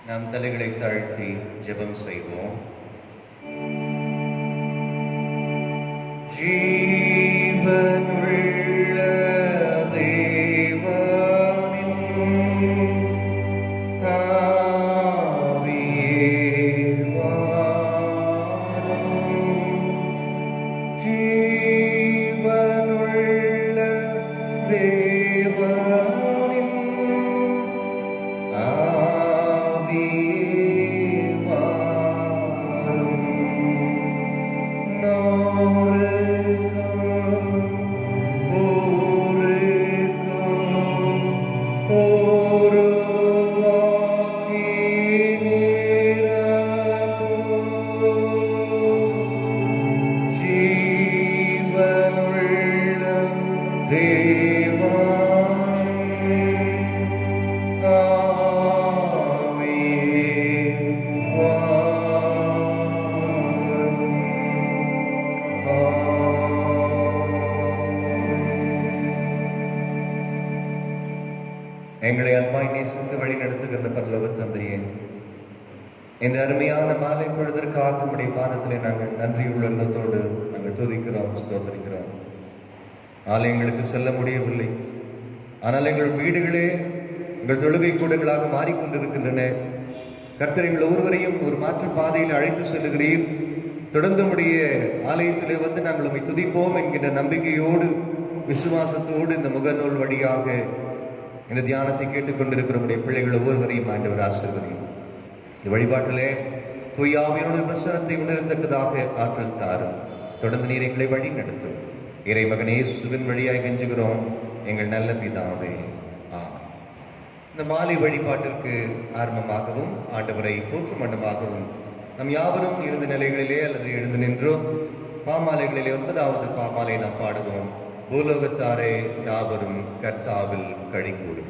நாம் தலைகளை தாழ்த்தி ஜெபம் செய்வோம். ஜீவனுள்ள தேவனின் ஆவியே வாரும். ஜீவனுள்ள தேவனின் ஆவியே வாரும். எங்களை அன்பாய் நேசித்து வழி நடத்துகின்ற பரலோக தந்தையே, இந்த அருமையான மாலை பொழுதற்காக உடைய பாதத்திலே நாங்கள் நன்றியுள்ள உள்ளத்தோடு நாங்கள் துதிக்கிறோம், ஸ்தோத்திரிக்கிறோம். ஆலயங்களுக்கு செல்ல முடியவில்லை, ஆனால் எங்கள் வீடுகளே எங்கள் தொழுகை கூடங்களாக மாறிக்கொண்டிருக்கின்றன. கர்த்தர் எங்கள் ஒருவரையும் ஒரு மாற்று பாதையில் அழைத்து செல்லுகிறீர். தொடர்ந்து உடைய ஆலயத்திலே வந்து நாங்கள் உம்மை துதிப்போம் என்கின்ற நம்பிக்கையோடு விசுவாசத்தோடு இந்த முகநூல் வழியாக இந்த தியானத்தை கேட்டுக்கொண்டிருக்கிற உடைய பிள்ளைகள் ஒவ்வொருவரையும் ஆண்டவர் ஆசீர்வதியும். இந்த வழிபாட்டிலே தூயாவியோட பிரசனத்தை உணரத்தக்கதாக ஆற்றல் தாரும். தொடர்ந்து நீர் எங்களை வழி நடத்தும். இறை மகனே இயேசுவின் வழியாய் கெஞ்சுகிறோம் எங்கள் நல்ல பிதாவே, ஆமென். இந்த மாலை வழிபாட்டிற்கு ஆரம்பமாகவும் ஆண்டவரை போற்றும் வண்ணமாகவும் நம் யாவரும் இருந்த நிலைகளிலே அல்லது எழுந்து நின்றோ பாமாலைகளிலே 9வது பாமாலை நாம் பாடுவோம். பூலோகத்தாரே யாவரும் கர்த்தாவில் களி கூறுங்கள்.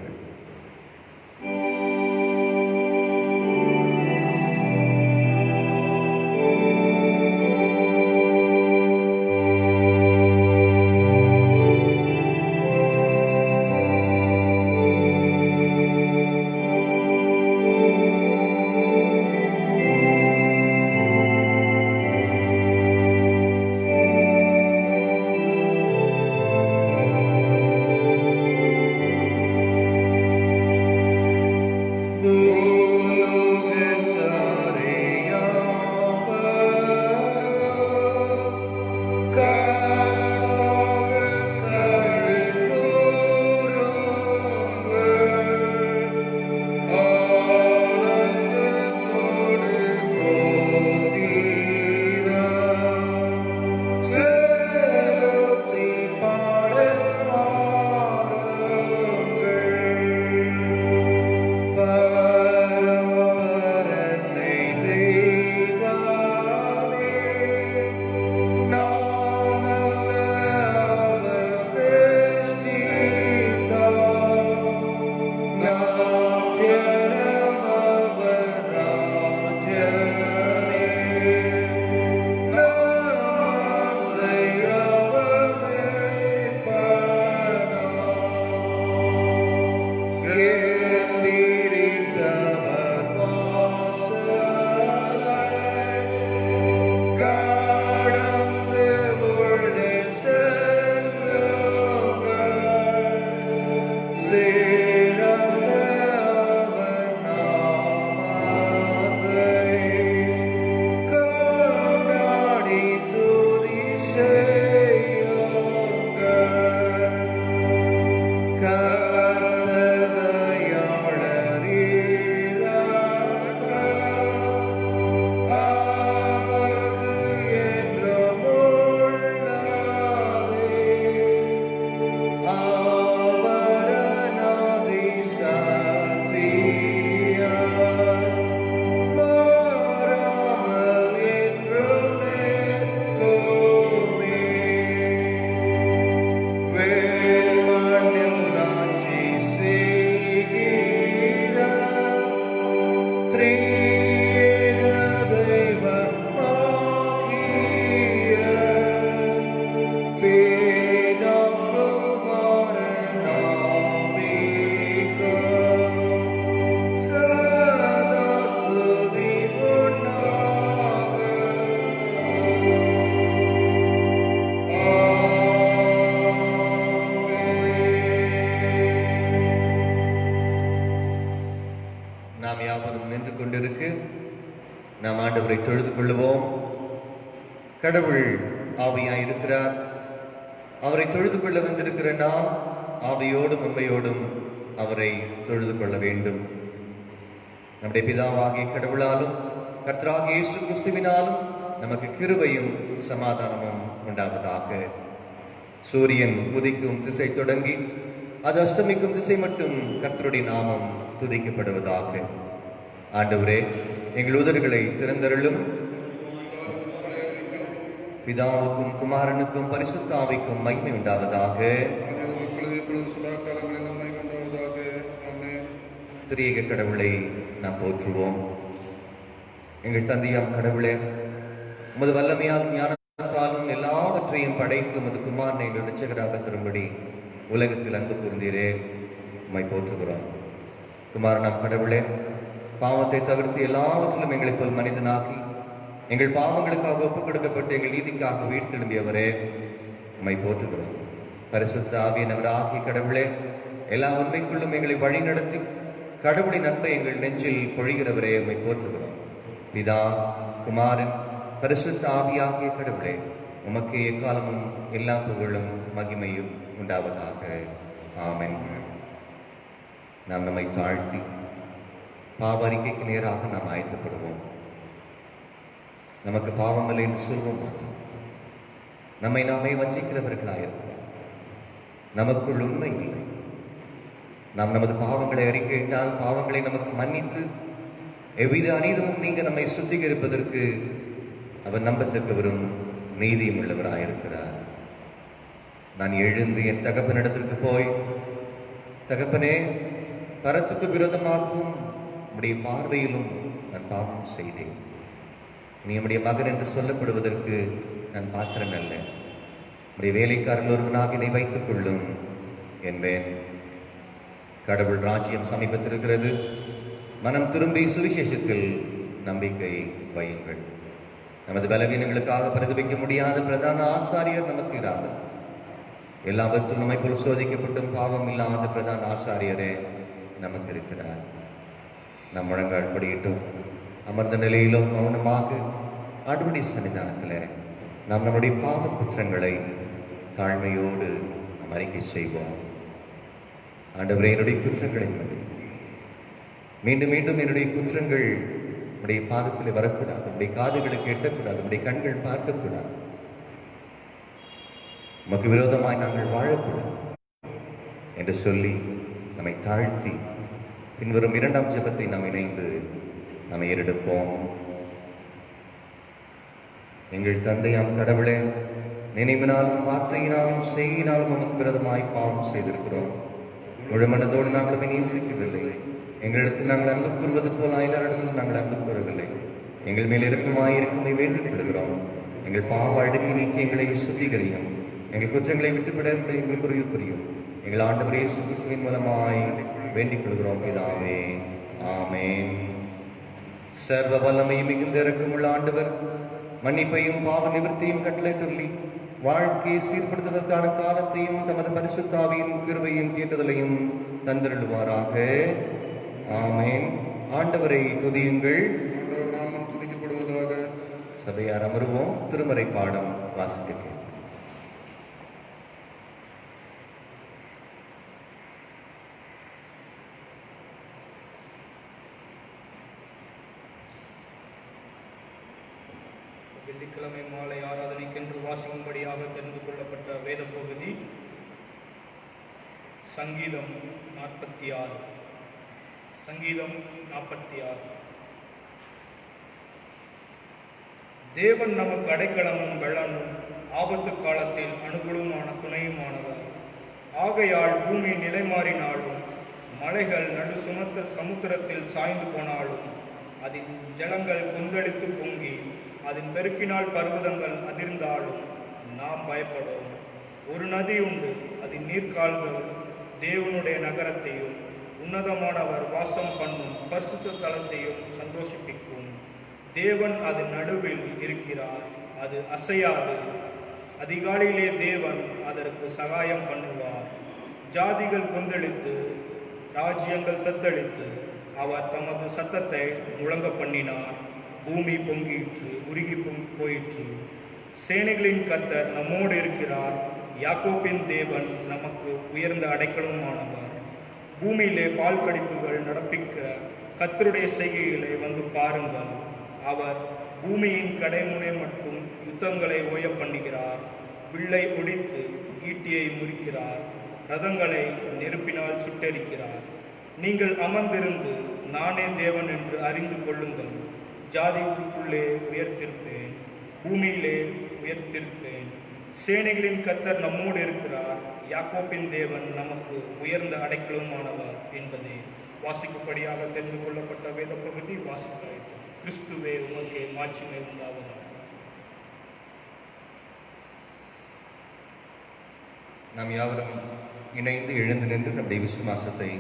நாம் யாவரும் நின்று கொண்டிருக்கு நாம் ஆண்டவரை தொழுது கொள்ளுவோம். கடவுள் ஆவியாயிருக்கிறார். அவரை தொழுது கொள்ள வந்திருக்கிற நாம் ஆவியோடும் உண்மையோடும் அவரை தொழுது கொள்ள வேண்டும். நம்முடைய பிதாவாகிய கடவுளாலும் கர்த்தராகிய இயேசு கிறிஸ்துவினாலும் நமக்கு கிருபையும் சமாதானமும் உண்டாவதாக. சூரியன் உதிக்கும் திசை தொடங்கி அது அஸ்தமிக்கும் திசை மட்டும் கர்த்தருடைய நாமம் துதிக்கப்படுவதாக. ஆண்டவரே, எங்கள் உதடுகளை திறந்தருளும். பிதாவுக்கும் குமாரனுக்கும் பரிசுத்த ஆவிக்கும் மகிமை உண்டாவதாக. திரியேக கடவுளை நாம் போற்றுவோம். எங்கள் தந்தையாம் கடவுளே, உமது வல்லமையாலும் ஞானத்தாலும் எல்லாவற்றையும் படைத்து உமது குமாரனை எங்கள் இரட்சகராக தரும்படி உலகத்தில் அன்பு கூர்ந்தீரே, உம்மை போற்றுகிறோம். குமாரனாம் கடவுளே, பாவத்தை தவிர்த்து எல்லாவற்றிலும் எங்களை போல் மனிதனாகி எங்கள் பாவங்களுக்காக ஒப்புக் கொடுக்கப்பட்டு எங்கள் நீதிக்காக வீழ்த்தெழும்பியவரே, உம்மை போற்றுகிறோம். பரிசுத்த ஆவியானவராகிய கடவுளே, எல்லா உண்மைக்குள்ளும் எங்களை வழி நடத்தி கடவுளின் அன்பை எங்கள் நெஞ்சில் பொழிகிறவரே, உம்மை போற்றுகிறோம். பிதா, குமாரன், பரிசுத்த ஆவியாகிய கடவுளே, உமக்கு எக்காலமும் எல்லா புகழும் மகிமையும் உண்டாவதாக. ஆமென். நாம் நம்மை தாழ்த்தி பாவ அறிக்கைக்கு நேராக நாம் ஆயத்தப்படுவோம். நமக்கு பாவங்கள் என்று சொல்வோம். நம்மை நாமே வஞ்சிக்கிறவர்களாயிருக்கிறோம். நமக்குள் உண்மை இல்லை. நாம் நமது பாவங்களை அறிக்கையிட்டால் பாவங்களை நமக்கு மன்னித்து எவ்வித அநீதமும் நீங்க நம்மை சுத்திகரிப்பதற்கு அவர் நம்பத்தக்கவரும் நீதியும் உள்ளவராயிருக்கிறார். நான் எழுந்து என் தகப்பனிடத்திற்கு போய், தகப்பனே, பரத்துக்கு விரோதமாகவும் உடைய பார்வையிலும் நான் பாவம் செய்தேன். நீ நம்முடைய மகன் என்று சொல்லப்படுவதற்கு நான் பாத்திரன் அல்ல. உடைய வேலைக்காரர்கள் ஒருவனாக என்னை வைத்துக் கொள்ளும் என்பேன். கடவுள் ராஜ்யம் சமீபத்திருக்கிறது. மனம் திரும்பி சுவிசேஷத்தில் நம்பிக்கை வையுங்கள். நமது பலவீனங்களுக்காக பிரதிபிக்க முடியாத பிரதான ஆசாரியர் நமக்கு இராமல், எல்லாவற்றும் நம்மை போல் சோதிக்கப்பட்டும் பாவம் இல்லாத பிரதான ஆசாரியரே நமக்கு இருக்கிறார். நம் முழங்கால் படியிட்டும் அமர்ந்த நிலையிலும் மௌனமாக ஆண்டவருடைய சன்னிதானத்தில் நாம் நம்முடைய பாவ குற்றங்களை தாழ்மையோடு நாம் அறிக்கை செய்வோம். ஆண்டவரே, என்னுடைய குற்றங்களை மீண்டும் மீண்டும் என்னுடைய குற்றங்கள் உடைய பாதத்தில் வரக்கூடாது. உடைய காதுகளுக்கு எட்டக்கூடாது. உடைய கண்கள் பார்க்கக்கூடாது. உமக்கு விரோதமாய் நாங்கள் வாழக்கூடாது என்று சொல்லி நம்மை தாழ்த்தி பின்வரும் இரண்டாம் ஜெபத்தை நாம் இணைந்து நாம் ஏறெடுப்போம். எங்கள் தந்தையாம் கடவுளே, நினைவினாலும் வார்த்தையினாலும் செய்யினாலும் உமக்கு விரோதமாய் பாவம் செய்திருக்கிறோம். முழு மனதோடு நாங்கள் நேசிக்கவில்லை. எங்களிடத்தில் நாங்கள் அன்பு கூறுவது போல் எல்லாரிடத்திலும் நாங்கள் அன்பு கூறவில்லை. எங்கள் மேல் இருக்குமாயிருக்குமை வேண்டிக் கொள்கிறோம். எங்கள் பாவ அடுக்கி நீக்கி எங்களை சுத்திகரியும். எங்கள் குற்றங்களை விட்டுவிட எங்களுக்கு உதவி புரியும். எங்கள் ஆண்டவர் இயேசு கிறிஸ்துவின் மூலமாய் வேண்டிக் கொள்கிறோம் பிதாவே. ஆமென். சர்வ வல்லமையும் மிகுந்த இரக்கமுள்ள ஆண்டவர் மன்னிப்பையும் பாவ நிவர்த்தியும் கட்டளையிட்டுள்ளி வாழ்க்கையை சீர்படுத்துவதற்கான காலத்தையும் தமது பரிசுத்த ஆவியின் கிருபையும் தீட்டுதலையும் தந்தருளுவாராக. ஆமென். ஆண்டவரை துதியுங்கள். நாமம் துதிக்கப்படுவதாக. சபையார் அமருவோம். திருமறை பாடம் வாசிக்க. வெள்ளிக்கிழமை மாலை ஆராதனைக்கென்று வாசிக்கும்படியாக தெரிந்து கொள்ளப்பட்ட வேத பகுதி சங்கீதம் 46. சங்கீதம் 46. தேவன் நமக்கு அடைக்கலமும் வெள்ளமும் ஆபத்து காலத்தில் அனுகூலமான துணையுமானவர். ஆகையால் பூமி நிலைமாறினாலும் மலைகள் நடு சமுத்திரத்தில் சாய்ந்து போனாலும் அதன் ஜலங்கள் கொந்தளித்து பொங்கி அதன் பெருக்கினால் பர்வதங்கள் அதிர்ந்தாலும் நாம் பயப்படும். ஒரு நதி உண்டு, அதன் நீர்க்கால்கள் தேவனுடைய நகரத்தையும் உன்னதமானவர் வாசம் பண்ணும் பரிசுத்த தலத்தையும் சந்தோஷிப்பிக்கும். தேவன் அதன் நடுவில் இருக்கிறார், அது அசையாது. அதிகாலையிலே தேவன் அதற்கு சகாயம் பண்ணுவார். ஜாதிகள் கொந்தளித்து ராஜ்யங்கள் தத்தளித்து அவர் தமது சத்தத்தை முழங்க பண்ணினார். பூமி பொங்கிற்று, உருகி போயிற்று. சேனைகளின் கர்த்தர் நம்மோடு இருக்கிறார். யாக்கோபின் தேவன் நமக்கு உயர்ந்த அடைக்கலமானவர். பூமியிலே பால் கடிப்புகள் நடப்பிக்கிற கர்த்தருடைய செய்கைகளை வந்து பாருங்கள். அவர் பூமியின் கடைமுனை மட்டும் யுத்தங்களை ஓய பண்ணுகிறார். வில்லை ஒடித்து ஈட்டியை முறிக்கிறார். ரதங்களை நெருப்பினால் சுட்டெரிக்கிறார். நீங்கள் அமர்ந்திருந்து நானே தேவன் என்று அறிந்து கொள்ளுங்கள். ஜாதிகளுக்குள்ளே உயர்த்திருப்பேன், பூமியிலே உயர்த்திருப்பேன். சேனைகளின் கர்த்தர் நம்மோடு இருக்கிறார். யாக்கோபின் தேவன் நமக்கு உயர்ந்த அடைக்கலமானவர் என்பதை வாசிக்கும்படியாக தெரிந்து கொள்ளப்பட்ட வேத பகுதி வாசித்தாயிற்று. கிறிஸ்துவே உமக்கே மாட்சிமை உண்டாவதாக. நாம் யாவரும் இணைந்து எழுந்து நின்று நம்முடைய விசுவாசத்தை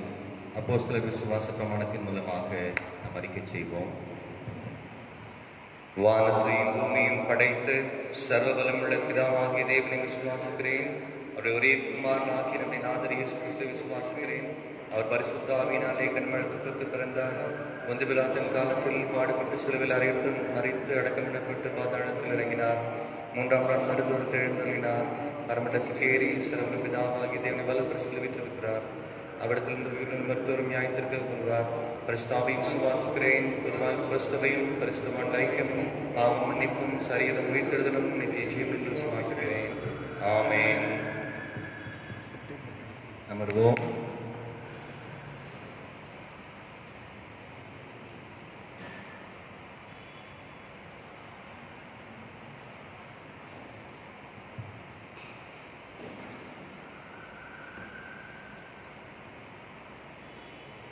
அப்போஸ்தலர் விசுவாச பிரமாணத்தின் மூலமாக நாம் அறிக்கை செய்வோம். வானத்தையும் பூமியும் படைத்து சர்வ பலமுள்ள பிதாவாகிய தேவனை விசுவாசிக்கிறேன். அவருடைய ஒரே குமாரனாகிய நம்முடைய நாதர் இயேசு கிறிஸ்துவை விசுவாசிக்கிறேன். அவர் பரிசுத்த ஆவியினாலே கன்மழத்துக்கு பிறந்தார். முந்தி பிலாத்தின் காலத்தில் பாடுபட்டு சிலுவையில் அறையுடன் மறித்து அடக்கமிடப்பட்டு பாதாளத்தில் இறங்கினார். 3ஆம் நாள் மறுதோரத்தை எழுந்தருளினார். பரமண்டத்துக்கு ஏறி சிறந்த பிதாவாகிய தேவனை வலப்பரிசில் வீற்றிருக்கிறார். அவ்விடத்திலிருந்து மருத்துவரும் நியாயத்திற்கு கொள்வார். பரிசுத்தாவை விசுவாசிக்கிறேன். பொதுவாக பரிசுத்தவையும் பரிசுத்தமான ஐக்கியமும் பாவம் மன்னிப்பும் சரீரம் உயிர்த்தெழுதலும் நித்திய ஜீவன் என்று விசுவாசிக்கிறேன். ஆமென். அமர்வோம்.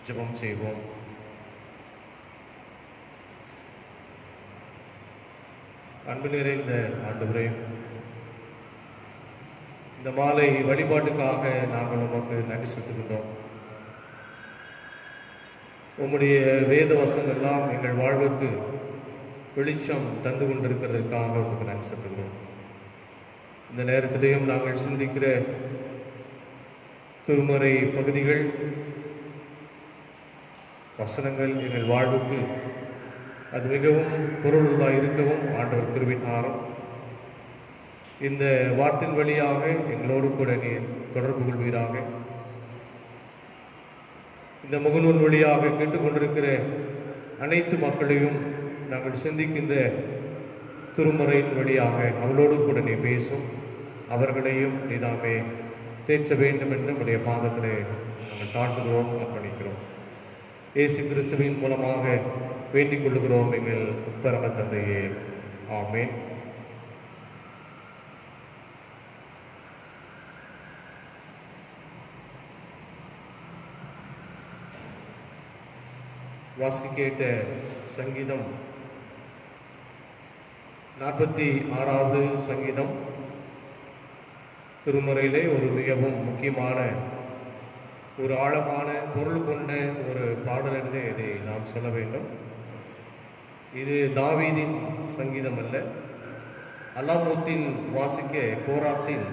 ஜெபம் செய்வோம். அன்பு நிறைந்த ஆண்டவரே, இந்த மாலை வழிபாட்டுக்காக நாங்கள் உமக்கு நன்றி செலுத்துகின்றோம். உம்முடைய வேத வசனெல்லாம் எங்கள் வாழ்வுக்கு வெளிச்சம் தந்து கொண்டிருக்கிறதற்காக உமக்கு நன்றி செலுத்துகிறோம். இந்த நேரத்திலேயும் நாங்கள் சிந்திக்கிற திருமறை பகுதிகள், வசனங்கள் எங்கள் வாழ்வுக்கு அது மிகவும் பொருளுள்ளதாக இருக்கவும் ஆண்டவர் கிருபை தாரும். இந்த வார்த்தையின் வழியாக எங்களோடு கூட நீர் தொடர்பு கொள்வீராக. இந்த முகநூல் வழியாக கேட்டுக்கொண்டிருக்கிற அனைத்து மக்களையும் நாங்கள் சிந்திக்கின்ற திருமறையின் வழியாக அவளோடு கூட நீ பேசும். அவர்களையும் நீதாமே தேற்ற வேண்டும் என்று நம்முடைய பாதத்திலே நாங்கள் தாழ்த்துகிறோம், அர்ப்பணிக்கிறோம். இயேசு கிறிஸ்துவின் மூலமாக வேண்டிக் கொள்ளுகிறோம் எங்கள் பரம தந்தையே. ஆமென். வாசிக்க கேட்ட சங்கீதம் 46வது சங்கீதம் திருமறையிலே ஒரு மிகவும் முக்கியமான ஒரு ஆழமான பொருள் கொண்ட ஒரு பாடல் என்று இதை நாம் சொல்ல வேண்டும். இது தாவீதின் சங்கீதம் அல்ல, அலாமூத்தின் வாசிக்க கோராசின்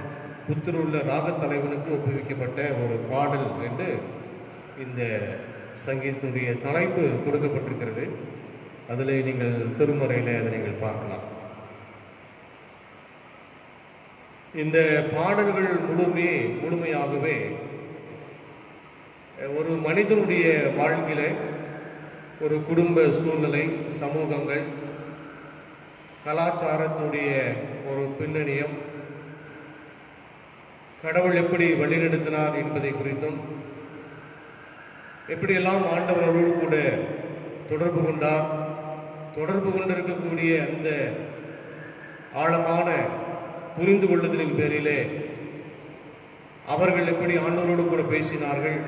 புத்திருள்ள ராகத் தலைவனுக்கு ஒப்புவிக்கப்பட்ட ஒரு பாடல் என்று இந்த சங்கீதத்துடைய தலைப்பு கொடுக்கப்பட்டிருக்கிறது. அதில் நீங்கள் திருமறையில் அதை நீங்கள் பார்க்கலாம். இந்த பாடல்கள் முழுமையாகவே ஒரு மனிதனுடைய வாழ்க்கையில ஒரு குடும்ப சூழ்நிலை, சமூகங்கள், கலாச்சாரத்துடைய ஒரு பின்னணியம், கடவுள் எப்படி வழிநடத்தினார் என்பதை குறித்தும், எப்படியெல்லாம் ஆண்டவரோடு கூட தொடர்பு கொண்டார், தொடர்பு கொண்டிருக்கக்கூடிய அந்த ஆழமான புரிந்து கொள்ளுதலின் பேரிலே அவர்கள் எப்படி ஆண்டவரோடு கூட பேசினார்கள்,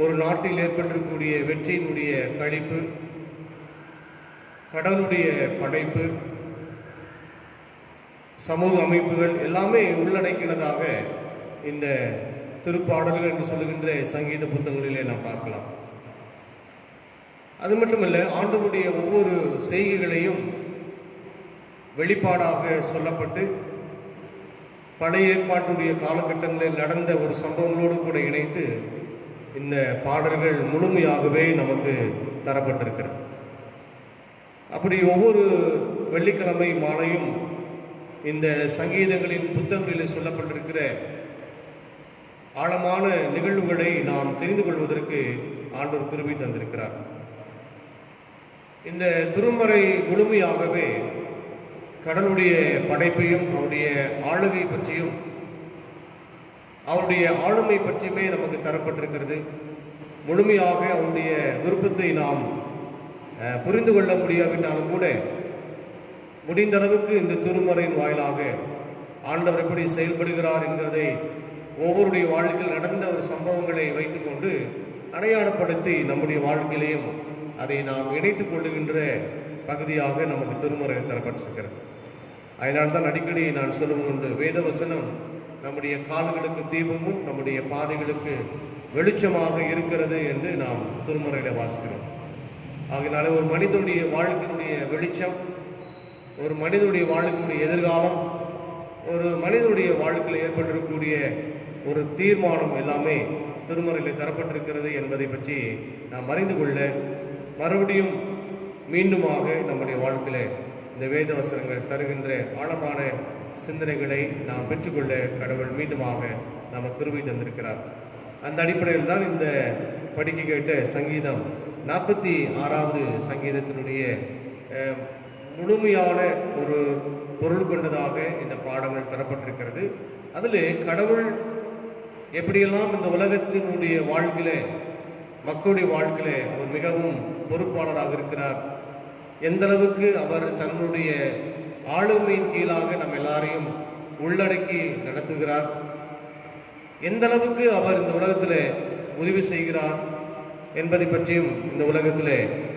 ஒரு நாட்டில் ஏற்பட்டிருக்கக்கூடிய வெற்றியினுடைய கழிப்பு, கடவுளுடைய படைப்பு, சமூக அமைப்புகள் எல்லாமே உள்ளடக்கினதாக இந்த திருப்பாடல்கள் என்று சொல்லுகின்ற சங்கீத புத்தகங்களிலே நாம் பார்க்கலாம். அது மட்டுமல்ல, ஆண்டவருடைய ஒவ்வொரு செய்கைகளையும் வெளிப்பாடாக சொல்லப்பட்டு பழைய ஏற்பாட்டுடைய காலகட்டங்களில் நடந்த ஒரு சம்பவங்களோடு கூட இணைத்து இந்த பாடல்கள் முழுமையாகவே நமக்கு தரப்பட்டிருக்கிறது. அப்படி ஒவ்வொரு வெள்ளிக்கிழமை மாலையும் இந்த சங்கீதங்களின் புத்தகங்களில் சொல்லப்பட்டிருக்கிற ஆழமான நிகழ்வுகளை நாம் தெரிந்து கொள்வதற்கு ஆண்டவர் கிருபை தந்திருக்கிறார். இந்த திருமறை முழுமையாகவே கடவுளுடைய படைப்பையும் அவருடைய ஆளுகை பற்றியும் அவருடைய ஆளுமை பற்றியுமே நமக்கு தரப்பட்டிருக்கிறது. முழுமையாக அவருடைய விருப்பத்தை நாம் புரிந்து கொள்ள முடியாவிட்டாலும் கூட முடிந்த அளவுக்கு இந்த திருமறையின் வாயிலாக ஆண்டவர் எப்படி செயல்படுகிறார் என்கிறதை ஒவ்வொருடைய வாழ்க்கையில் நடந்த ஒரு சம்பவங்களை வைத்துக்கொண்டு அடையாளப்படுத்தி நம்முடைய வாழ்க்கையிலையும் அதை நாம் இணைத்துக் கொள்ளுகின்ற பகுதியாக நமக்கு திருமறையில் தரப்பட்டிருக்கிறது. அதனால்தான் அடிக்கடி நான் சொல்லுவது வேத வசனம் நம்முடைய கால்களுக்கு தீபமும் நம்முடைய பாதைகளுக்கு வெளிச்சமாக இருக்கிறது என்று நாம் திருமறையில் வாசிக்கிறோம். ஆகையினால ஒரு மனிதனுடைய வாழ்க்கையினுடைய வெளிச்சம், ஒரு மனிதனுடைய வாழ்க்கையினுடைய எதிர்காலம், ஒரு மனிதனுடைய வாழ்க்கையில் ஏற்பட்டிருக்கக்கூடிய ஒரு தீர்மானம் எல்லாமே திருமறையில் தரப்பட்டிருக்கிறது என்பதை பற்றி நாம் அறிந்து கொள்ள மறுபடியும் மீண்டுமாக நம்முடைய வாழ்க்கையில் இந்த வேத வசனங்கள் தருகின்ற ஆழமான சிந்தனைகளை நாம் பெற்றுக்கொள்ள கடவுள் மீண்டுமாக நமக்கு கிருபை தந்திருக்கிறார். அந்த அடிப்படையில் தான் இந்த படிக்க கேட்ட சங்கீதம் 46வது சங்கீதத்தினுடைய முழுமையான ஒரு பொருள் கொண்டதாக இந்த பாடங்கள் தரப்பட்டிருக்கிறது. அதில் கடவுள் எப்படியெல்லாம் இந்த உலகத்தினுடைய வாழ்க்கையில மக்களுடைய வாழ்க்கையில அவர் மிகவும் பொறுப்பாளராக இருக்கிறார், எந்த அளவுக்கு அவர் தன்னுடைய ஆளுமையின் கீழாக நம்ம எல்லாரையும் உள்ளடக்கி நடத்துகிறார், எந்த அளவுக்கு அவர் இந்த உலகத்தில் உதவி செய்கிறார் என்பதை பற்றியும், இந்த உலகத்தில்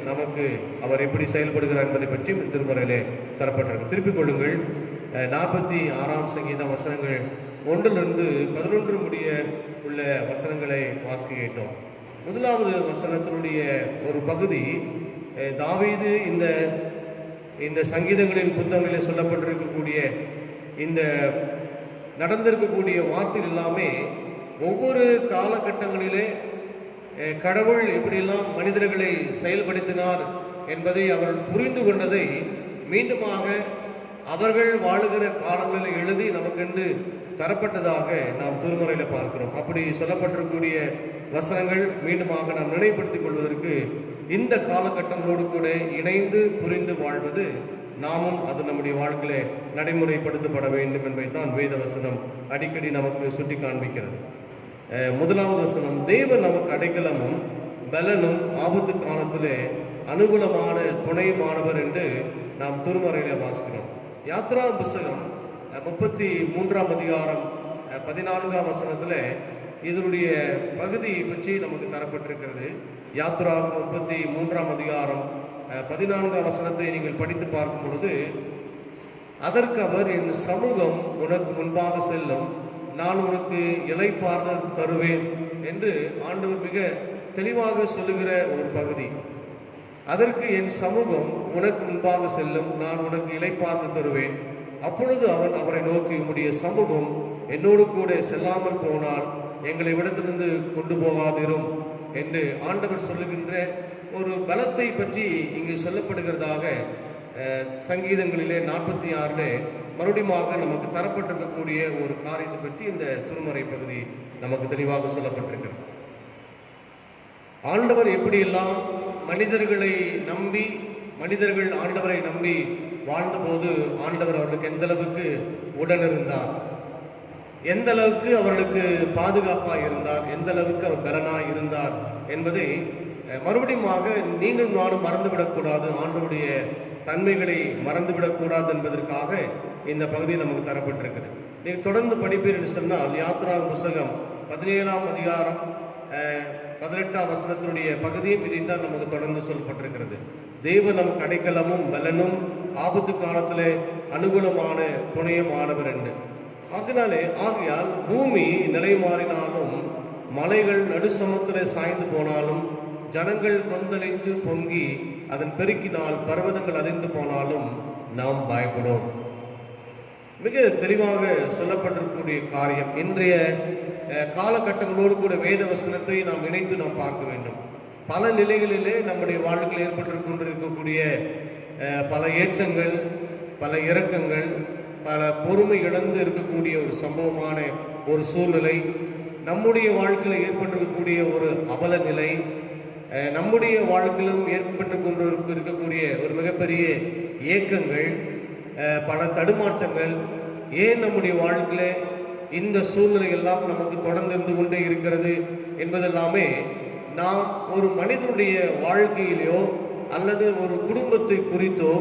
நமக்கு அவர் எப்படி செயல்படுகிறார் என்பதை பற்றியும் திருமறையிலே தரப்பட்டிருக்கு. திருப்பிக் கொள்ளுங்கள். 46ஆம் சங்கீதம் வசனங்கள் 1லிருந்து 11 முடிய உள்ள வசனங்களை வாசிக்க கேட்டோம். முதலாவது வசனத்தினுடைய ஒரு பகுதி தாவீது இந்த சங்கீதங்களின் புத்தகங்களில் சொல்லப்பட்டிருக்கக்கூடிய இந்த நடந்திருக்கக்கூடிய வார்த்தைகள் எல்லாமே ஒவ்வொரு காலகட்டங்களிலே கடவுள் எப்படியெல்லாம் மனிதர்களை செயல்படுத்தினார் என்பதை அவர்கள் புரிந்து கொண்டதை மீண்டுமாக அவர்கள் வாழுகிற காலங்களில் எழுதி நமக்கென்று தரப்பட்டதாக நாம் திருமறையில் பார்க்கிறோம். அப்படி சொல்லப்பட்டிருக்கக்கூடிய வசனங்கள் மீண்டுமாக நாம் நினைவுபடுத்திக் கொள்வதற்கு இந்த காலகட்டங்களோடு கூட இணைந்து புரிந்து வாழ்வது நாமும் அது நம்முடைய வாழ்க்கையில நடைமுறைப்படுத்தப்பட வேண்டும் என்பதைத்தான் வேத வசனம் அடிக்கடி நமக்கு சுட்டி காண்பிக்கிறது. முதலாவது வசனம், தேவன் நமக்கு அடைக்கலமும் பலனும் ஆபத்து காலத்திலே அனுகூலமான துணையுமானவர் என்று நாம் திருமறையில வாசிக்கிறோம். யாத்ரா புஸ்தகம் 33ஆம் அதிகாரம் 14ஆம் வசனத்துல இதனுடைய பகுதி பற்றி நமக்கு தரப்பட்டிருக்கிறது. யாத்ரா 33ஆம் அதிகாரம் 14ஆம் வசனத்தை நீங்கள் படித்து பார்க்கும் பொழுது, அதற்கு அவர், என் சமூகம் உனக்கு முன்பாக செல்லும், நான் உனக்கு இளைப்பாறுதல் தருவேன் என்று ஆண்டவர் மிக தெளிவாக சொல்லுகிற ஒரு பகுதி. அதற்கு என் சமூகம் உனக்கு முன்பாக செல்லும், நான் உனக்கு இளைப்பாறுதல் தருவேன். அப்பொழுது அவன் அவரை நோக்கி, உம்முடைய சமூகம் என்னோடு கூட செல்லாமல் போனால் எங்களை விடத்திலிருந்து கொண்டு போகாதிரும் என்று ஆண்டவர் சொல்லுகின்ற ஒரு பலத்தை பற்றி இங்கு சொல்லப்படுகிறதாக சங்கீதங்களிலே 46 மறுபடியுமாக நமக்கு தரப்பட்டிருக்கக்கூடிய ஒரு காரியத்தை பற்றி இந்த திருமறை பகுதி நமக்கு தெளிவாக சொல்லப்பட்டிருக்கிறது. ஆண்டவர் எப்படியெல்லாம் மனிதர்கள் ஆண்டவரை நம்பி வாழ்ந்தபோது ஆண்டவர் அவர்களுக்கு எந்த அளவுக்கு உடனிருந்தார், எந்த அளவுக்கு அவர்களுக்கு பாதுகாப்பாக இருந்தார், எந்த அளவுக்கு அவர் பலனாக இருந்தார் என்பதை மறுபடியுமாக நீங்கள் நானும் மறந்துவிடக்கூடாது, ஆண்டவருடைய தன்மைகளை மறந்துவிடக்கூடாது என்பதற்காக இந்த பகுதி நமக்கு தரப்பட்டிருக்கிறது. நீங்கள் தொடர்ந்து படிப்பீர் என்று சொன்னால் யாத்ரா புஸ்தகம் 17ஆம் அதிகாரம் 18ஆம் வசனத்தினுடைய பகுதியும் இதைத்தான் நமக்கு தொடர்ந்து சொல்லப்பட்டிருக்கிறது. தேவன் நமக்கு அடைக்கலமும் பலனும் ஆபத்து காலத்திலே அனுகூலமான துணையுமானவர் என்று. ஆகையால் பூமி நிலை மாறினாலும், மலைகள் நடுசமத்திலே சாய்ந்து போனாலும், ஜனங்கள் கொந்தளித்து பொங்கி அதன் பெருக்கினால் பர்வதங்கள் அதிர்ந்து போனாலும் நாம் பயப்படும். மிக தெளிவாக சொல்லப்பட்டிருக்கக்கூடிய காரியம். இன்றைய காலகட்டங்களோடு கூட வேத வசனத்தை நாம் இணைத்து நாம் பார்க்க வேண்டும். பல நிலைகளிலே நம்முடைய வாழ்க்கையில் ஏற்பட்டு கொண்டிருக்கக்கூடிய பல ஏற்றங்கள், பல இறக்கங்கள், பல பொறுமை இழந்து இருக்கக்கூடிய ஒரு சம்பவமான ஒரு சூழ்நிலை, நம்முடைய வாழ்க்கையில் ஏற்பட்டிருக்கக்கூடிய ஒரு அவல நிலை, நம்முடைய வாழ்க்கையிலும் ஏற்பட்டு கொண்டு இருக்கக்கூடிய ஒரு மிகப்பெரிய ஏக்கங்கள், பல தடுமாற்றங்கள், ஏன் நம்முடைய வாழ்க்கையில் இந்த சூழ்நிலை எல்லாம் நமக்கு தொடர்ந்து இருந்து கொண்டே இருக்கிறது என்பதெல்லாமே நாம் ஒரு மனிதனுடைய வாழ்க்கையிலேயோ அல்லது ஒரு குடும்பத்தை குறித்தோ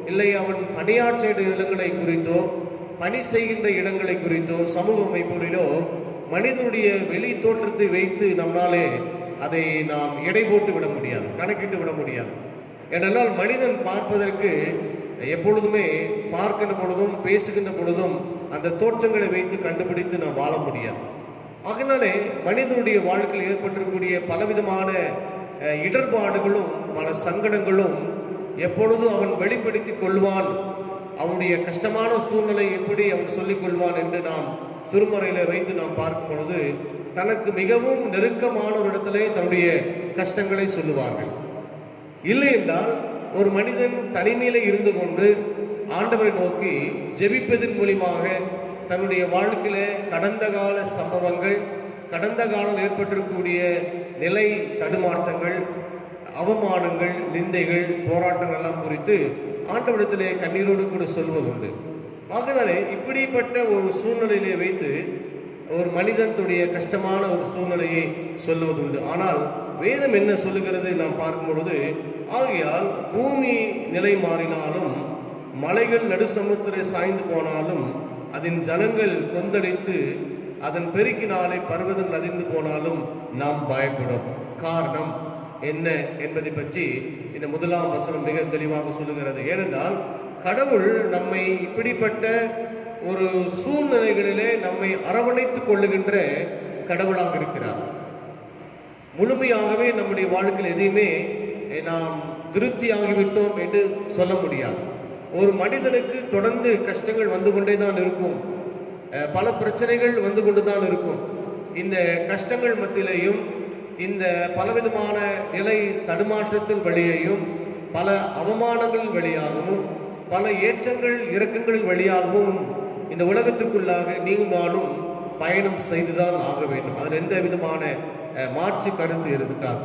இல்லை அவன் பணியாற்றிய இடங்களை குறித்தோ பணி செய்கின்ற இடங்களை குறித்தோ சமூக அமைப்புகளிலோ மனிதனுடைய வெளி தோற்றத்தை வைத்து நம்மளாலே அதை நாம் எடை போட்டு விட முடியாது, கணக்கிட்டு விட முடியாது. ஏனென்றால் மனிதன் பார்ப்பதற்கு எப்பொழுதுமே பார்க்கின்ற பொழுதும் பேசுகின்ற பொழுதும் அந்த தோற்றங்களை வைத்து கண்டுபிடித்து நாம் வாழ முடியாது. ஆகினாலே மனிதனுடைய வாழ்க்கையில் ஏற்பட்டிருக்கக்கூடிய பலவிதமான இடர்பாடுகளும் பல சங்கடங்களும் எப்பொழுதும் அவன் வெளிப்படுத்தி கொள்வான், அவனுடைய கஷ்டமான சூழ்நிலை எப்படி அவன் சொல்லிக் கொள்வான் என்று நாம் திருமறையில வைத்து நாம் பார்க்கும் பொழுது தனக்கு மிகவும் நெருக்கமான ஒரு இடத்திலே தன்னுடைய கஷ்டங்களை சொல்லுவார்கள். இல்லை என்றால் ஒரு மனிதன் தனிமையில இருந்து கொண்டு ஆண்டவரை நோக்கி ஜெபிப்பதன் மூலமாக தன்னுடைய வாழ்க்கையில கடந்த கால சம்பவங்கள், கடந்த காலம் ஏற்பட்டிருக்கக்கூடிய நிலை தடுமாற்றங்கள், அவமானங்கள், நிந்தைகள், போராட்டங்கள் எல்லாம் குறித்து ஆண்டவரிடத்திலே கண்ணீரோடு கூட சொல்வதுண்டு. ஆகவே இப்படிப்பட்ட ஒரு சூழ்நிலையிலே வைத்து ஒரு மனிதனுடைய கஷ்டமான ஒரு சூழ்நிலையை சொல்லுவதுண்டு. ஆனால் வேதம் என்ன சொல்லுகிறது நாம் பார்க்கும் பொழுது, ஆகையால் பூமி நிலை மாறினாலும் மலைகள் நடுசமுத்திரை சாய்ந்து போனாலும் அதன் ஜனங்கள் கொந்தளித்து அதன் பெருக்கினாலே பர்வதம் நதிந்து போனாலும் நாம் பயப்படும். காரணம் என்ன என்பதை பற்றி இந்த முதலாம் வசனம் மிக தெளிவாக சொல்லுகிறது. ஏனென்றால் கடவுள் நம்மை இப்படிப்பட்ட ஒரு சூழ்நிலைகளிலே நம்மை அரவணைத்துக் கொள்ளுகின்ற கடவுளாக இருக்கிறார். முழுமையாகவே நம்முடைய வாழ்க்கையில் எதையுமே நாம் திருப்தியாகிவிட்டோம் என்று சொல்ல முடியாது. ஒரு மனிதனுக்கு தொடர்ந்து கஷ்டங்கள் வந்து கொண்டே தான் இருக்கும், பல பிரச்சனைகள் வந்து கொண்டு தான் இருக்கும். இந்த கஷ்டங்கள் மத்தியிலேயும் இந்த பலவிதமான நிலை தடுமாற்றத்தின் வழியையும் பல அவமானங்கள் வழியாகவும் பல ஏற்றங்கள் இறக்கங்கள் வழியாகவும் இந்த உலகத்துக்குள்ளாக நீங்களும் நானும் பயணம் செய்துதான் ஆக வேண்டும். அதில் எந்த விதமான மாற்று கருத்து இருக்காது.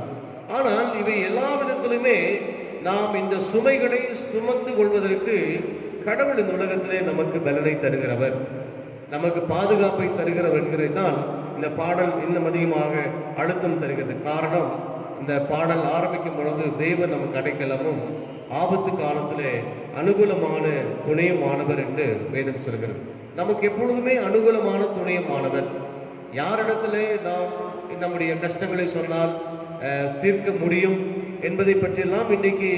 ஆனால் இவை எல்லா விதத்திலுமே நாம் இந்த சுமைகளை சுமந்து கொள்வதற்கு கடவுள் இந்த உலகத்திலே நமக்கு பலனை தருகிறவர், நமக்கு பாதுகாப்பை தருகிறவர் என்கிறது தான் இந்த பாடல் இன்னும் அதிகமாக அழுத்தம் தருகிறது. காரணம், இந்த பாடல் ஆரம்பிக்கும் பொழுது தேவன் நமக்கு அடைக்கலமும் ஆபத்து காலத்திலே அனுகூலமான துணையுமானவர் என்று வேதம் சொல்கிறது. நமக்கு எப்பொழுதுமே அனுகூலமான துணையுமானவர். யாரிடத்திலே நாம் நம்முடைய கஷ்டங்களை சொன்னால் தீர்க்க முடியும் என்பதை பற்றியெல்லாம் இன்றைக்கு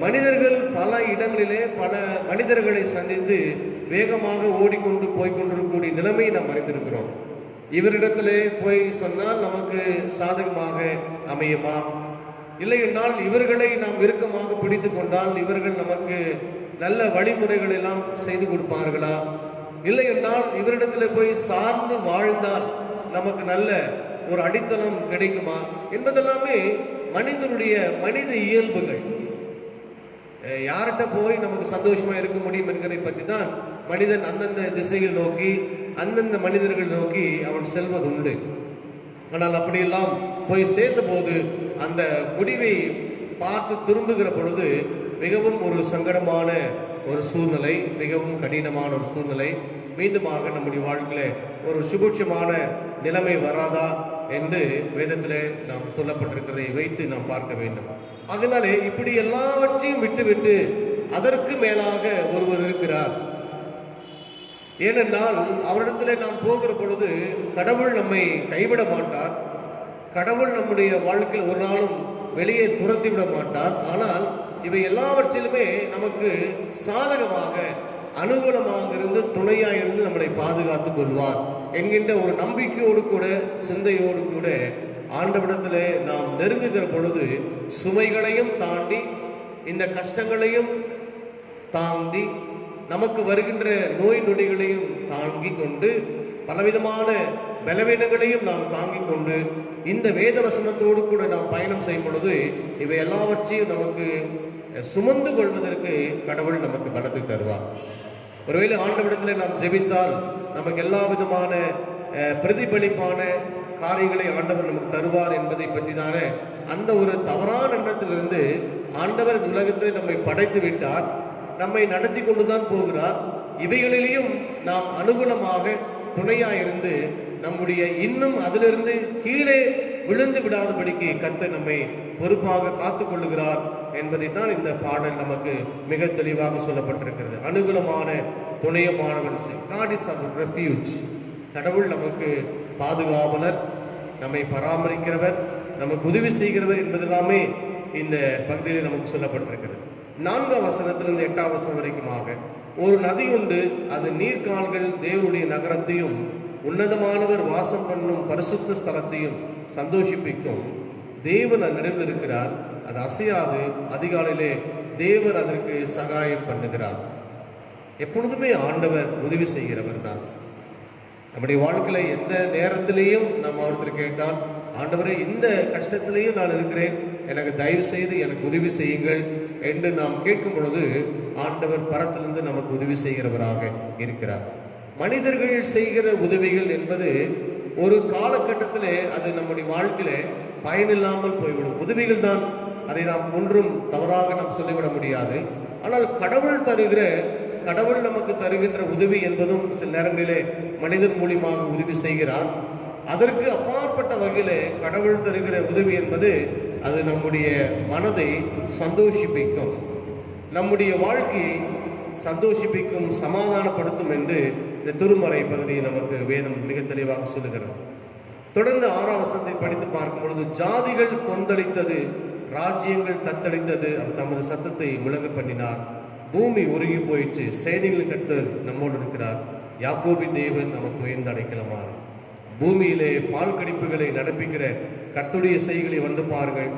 மனிதர்கள் பல இடங்களிலே பல மனிதர்களை சந்தித்து வேகமாக ஓடிக்கொண்டு போய்கொண்டிருக்கக்கூடிய நிலைமையை நாம் அறிந்திருக்கிறோம். இவரிடத்திலே போய் சொன்னால் நமக்கு சாதகமாக அமையுமா, இல்லை என்றால் இவர்களை நாம் இறுக்கமாக பிடித்து கொண்டால் இவர்கள் நமக்கு நல்ல வழிமுறைகள் எல்லாம் செய்து கொடுப்பார்களா, இல்லை என்றால் இவரிடத்தில் போய் சார்ந்து வாழ்ந்தால் நமக்கு நல்ல ஒரு அடித்தளம் கிடைக்குமா என்பதெல்லாமே மனிதனுடைய மனித இயல்புகள். யார்கிட்ட போய் நமக்கு சந்தோஷமா இருக்க முடியும் என்கிறதை பற்றி தான் மனிதன் அந்தந்த திசைகள் நோக்கி அந்தந்த மனிதர்கள் நோக்கி அவன் செல்வது உண்டு. ஆனால் அப்படியெல்லாம் போய் சேர்ந்த போது அந்த முடிவை பார்த்து திரும்புகிற பொழுது மிகவும் ஒரு சங்கடமான ஒரு சூழ்நிலை, மிகவும் கடினமான ஒரு சூழ்நிலை. மீண்டுமாக நம்முடைய வாழ்க்கையில ஒரு சுபிட்சமான நிலைமை வராதா என்று வேதத்திலே நாம் சொல்லப்பட்டிருக்கிறதை வைத்து நாம் பார்க்க வேண்டும். அதனாலே இப்படி எல்லாவற்றையும் விட்டுவிட்டு அதற்கு மேலாக ஒருவர் இருக்கிறார். ஏனென்றால் அவரிடத்திலே நாம் போகிற பொழுது கடவுள் நம்மை கைவிட மாட்டார், கடவுள் நம்முடைய வாழ்க்கையில் ஒரு நாளும் வெளியே துரத்தி விட மாட்டார். ஆனால் இவை எல்லாவற்றிலுமே நமக்கு சாதகமாக அனுகூலமாக இருந்து துணையாக இருந்து நம்மளை பாதுகாத்துக் கொள்வார் என்கின்ற ஒரு நம்பிக்கையோடு கூட சிந்தையோடு கூட ஆண்டவரிடத்திலே நாம் நெருங்குகிற பொழுது சுமைகளையும் தாண்டி இந்த கஷ்டங்களையும் தாண்டி நமக்கு வருகின்ற நோய் நொடிகளையும் தாங்கி கொண்டு பலவிதமான பலவீனங்களையும் நாம் தாங்கிக் கொண்டு இந்த வேத வசனத்தோடு கூட நாம் பயணம் செய்யும் பொழுது இவை எல்லாவற்றையும் நமக்கு சுமந்து கொள்வதற்கு கடவுள் நமக்கு பலத்தை தருவார். ஒருவேளை ஆண்டவரிடத்தில் நாம் ஜெபித்தால் நமக்கு எல்லா விதமான பிரதிபலிப்பான காரியங்களை ஆண்டவர் நமக்கு தருவார் என்பதை பற்றிதான அந்த ஒரு தவறான எண்ணத்திலிருந்து ஆண்டவர் இந்த உலகத்தில் நம்மை படைத்து விட்டார், நம்மை நடத்தி கொண்டுதான் போகிறார். இவைகளிலேயும் நாம் அனுகூலமாக துணையாயிருந்து நம்முடைய இன்னும் அதிலிருந்து கீழே விழுந்து விடாதபடிக்கு கர்த்தர் நம்மை பொறுப்பாக காத்து கொள்ளுகிறார் என்பதை தான் இந்த பாடல் நமக்கு மிக தெளிவாக சொல்லப்பட்டிருக்கிறது. அனுகூலமான துணையமானவன், God is our refuge. கடவுள் நமக்கு பாதுகாவலர், நம்மை பராமரிக்கிறவர், நமக்கு உதவி செய்கிறவர் என்பதெல்லாமே இந்த பகுதியில் நமக்கு சொல்லப்பட்டிருக்கிறது. 4ஆம் வசனத்திலிருந்து 8ஆம் வசனம் வரைக்குமாக ஒரு நதி உண்டு, அது நீர்கால்கள் தேவனுடைய நகரத்தையும் உன்னதமானவர் வாசம் பண்ணும் பரிசுத்த ஸ்தலத்தையும் சந்தோஷிப்பிக்கும். தேவன் அந்நிலையில் இருக்கிறார், அது அசையாது. அதிகாலையிலே தேவர் அதற்கு சகாயம் பண்ணுகிறார். எப்பொழுதுமே ஆண்டவர் உதவி செய்கிறவர் தான். நம்முடைய வாழ்க்கையில எந்த நேரத்திலேயும் நம்ம ஒருத்தர் கேட்டால், ஆண்டவரே இந்த கஷ்டத்திலேயும் நான் இருக்கிறேன், எனக்கு தயவு செய்து எனக்கு உதவி செய்யுங்கள் என்று நாம் கேட்கும் பொழுது ஆண்டவர் பரத்திலிருந்து நமக்கு உதவி செய்கிறவராக இருக்கிறார். மனிதர்கள் செய்கிற உதவிகள் என்பது ஒரு காலகட்டத்திலே அது நம்முடைய வாழ்க்கையில பயனில்லாமல் போய்விடும். உதவிகள் தான், அதை நாம் ஒன்றும் தவறாக நாம் சொல்லிவிட முடியாது. ஆனால் கடவுள் நமக்கு தருகின்ற உதவி என்பதும் சில நேரங்களிலே மனிதன் மூலியமாக உதவி செய்கிறார். அதற்கு அப்பாற்பட்ட வகையிலே கடவுள் தருகிற உதவி என்பது அது நம்முடைய மனதை சந்தோஷிப்பிக்கும், நம்முடைய வாழ்க்கையை சந்தோஷிப்பிக்கும், சமாதானப்படுத்தும் என்று இந்த திருமறை பகுதியை நமக்கு வேதம் மிக தெளிவாக சொல்லுகிறது. தொடர்ந்து 6ஆம் வசனத்தை படித்து பார்க்கும் பொழுது, ஜாதிகள் கொந்தளித்தது, ராஜ்யங்கள் தத்தளித்தது, அவர் தமது சத்தத்தை முழங்க பண்ணினார், பூமி உருகி போயிற்று, சேனைகளின் கர்த்தர் நம்மோடு இருக்கிறார், யாக்கோபின் தேவன் நமக்கு உயர்ந்த அடைக்கலமார். பூமியிலே பால் கடிப்புகளை நடப்பிக்கிற கர்த்தருடைய செய்களை வந்து பாருங்கள்.